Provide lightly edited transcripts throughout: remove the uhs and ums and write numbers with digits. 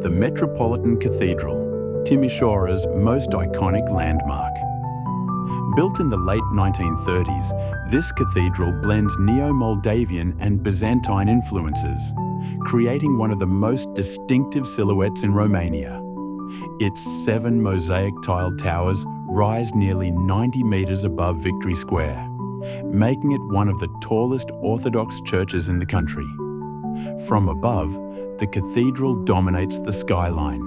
the Metropolitan Cathedral, Timisoara's most iconic landmark. Built in the late 1930s, this cathedral blends Neo-Moldavian and Byzantine influences, creating one of the most distinctive silhouettes in Romania. Its 7 mosaic-tiled towers rise nearly 90 meters above Victory Square, making it one of the tallest Orthodox churches in the country. From above, the cathedral dominates the skyline,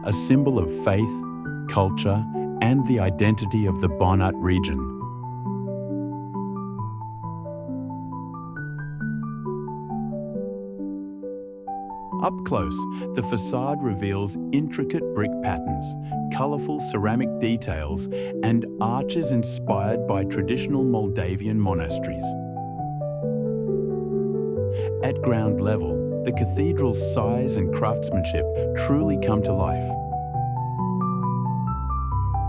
a symbol of faith, culture, and the identity of the Banat region. Up close, the facade reveals intricate brick patterns, colourful ceramic details, and arches inspired by traditional Moldavian monasteries. At ground level, the cathedral's size and craftsmanship truly come to life.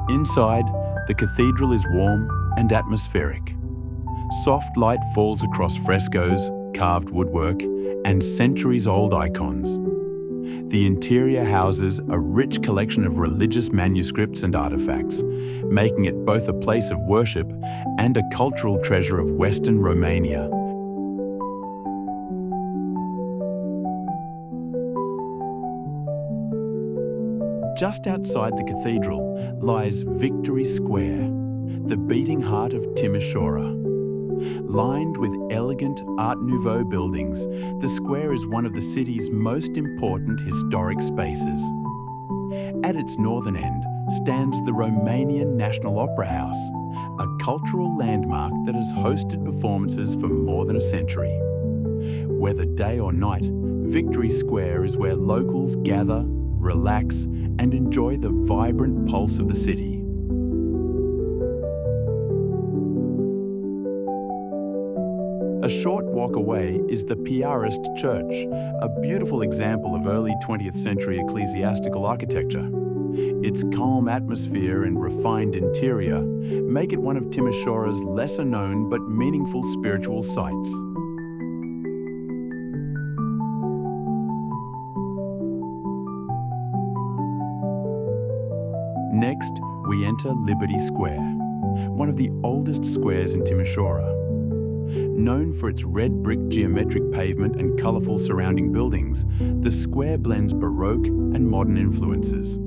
Inside, the cathedral is warm and atmospheric. Soft light falls across frescoes, carved woodwork, and centuries-old icons. The interior houses a rich collection of religious manuscripts and artifacts, making it both a place of worship and a cultural treasure of Western Romania. Just outside the cathedral lies Victory Square, the beating heart of Timisoara. Lined with elegant Art Nouveau buildings, the square is one of the city's most important historic spaces. At its northern end stands the Romanian National Opera House, a cultural landmark that has hosted performances for more than a century. Whether day or night, Victory Square is where locals gather, relax, and enjoy the vibrant pulse of the city. A short walk away is the Piarist Church, a beautiful example of early 20th century ecclesiastical architecture. Its calm atmosphere and refined interior make it one of Timisoara's lesser known but meaningful spiritual sites. Next, we enter Liberty Square, one of the oldest squares in Timisoara. Known for its red brick geometric pavement and colourful surrounding buildings, the square blends Baroque and modern influences.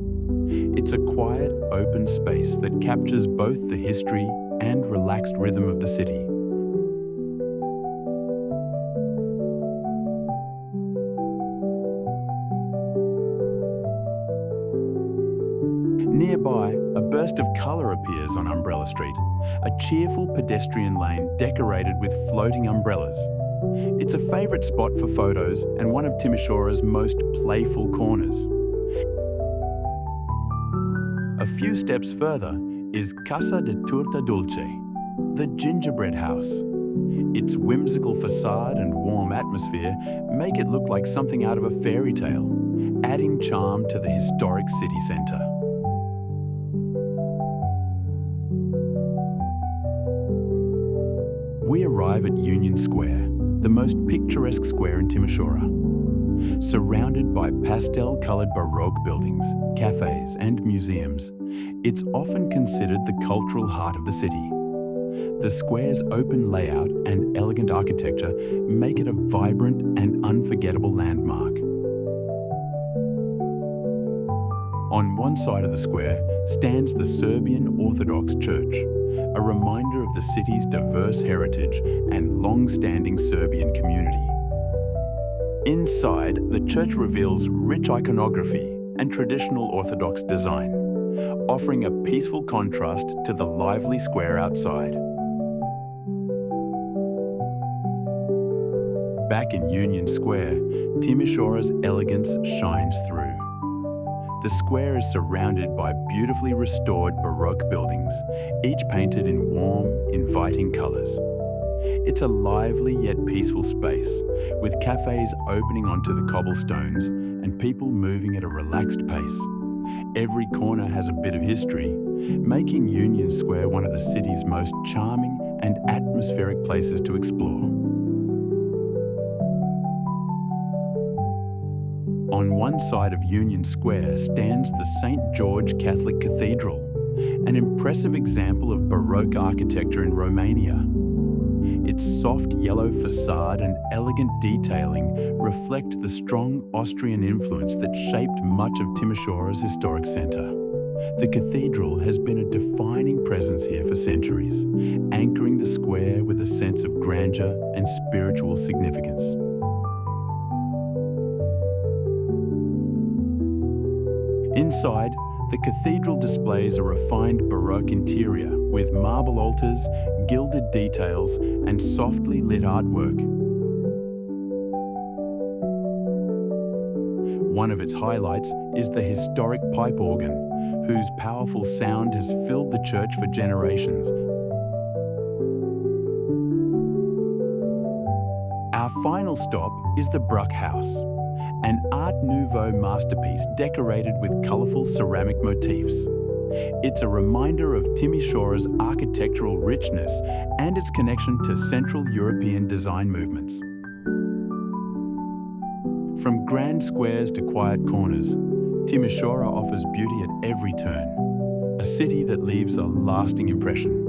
It's a quiet, open space that captures both the history and relaxed rhythm of the city. Nearby, a burst of colour appears on Umbrella Street, a cheerful pedestrian lane decorated with floating umbrellas. It's a favourite spot for photos and one of Timisoara's most playful corners. A few steps further is Casa de Turta Dulce, the gingerbread house. Its whimsical facade and warm atmosphere make it look like something out of a fairy tale, adding charm to the historic city centre. We arrive at Union Square, the most picturesque square in Timisoara. Surrounded by pastel-coloured Baroque buildings, cafes and museums, it's often considered the cultural heart of the city. The square's open layout and elegant architecture make it a vibrant and unforgettable landmark. On one side of the square stands the Serbian Orthodox Church, a reminder of the city's diverse heritage and long-standing Serbian community. Inside, the church reveals rich iconography and traditional Orthodox design, offering a peaceful contrast to the lively square outside. Back in Union Square, Timisoara's elegance shines through. The square is surrounded by beautifully restored Baroque buildings, each painted in warm, inviting colours. It's a lively yet peaceful space, with cafes opening onto the cobblestones and people moving at a relaxed pace. Every corner has a bit of history, making Union Square one of the city's most charming and atmospheric places to explore. On one side of Union Square stands the St. George Catholic Cathedral, an impressive example of Baroque architecture in Romania. Its soft yellow facade and elegant detailing reflect the strong Austrian influence that shaped much of Timisoara's historic centre. The cathedral has been a defining presence here for centuries, anchoring the square with a sense of grandeur and spiritual significance. Inside, the cathedral displays a refined Baroque interior with marble altars, gilded details, and softly lit artwork. One of its highlights is the historic pipe organ, whose powerful sound has filled the church for generations. Our final stop is the Bruck House, an Art Nouveau masterpiece decorated with colourful ceramic motifs. It's a reminder of Timisoara's architectural richness and its connection to Central European design movements. From grand squares to quiet corners, Timisoara offers beauty at every turn, a city that leaves a lasting impression.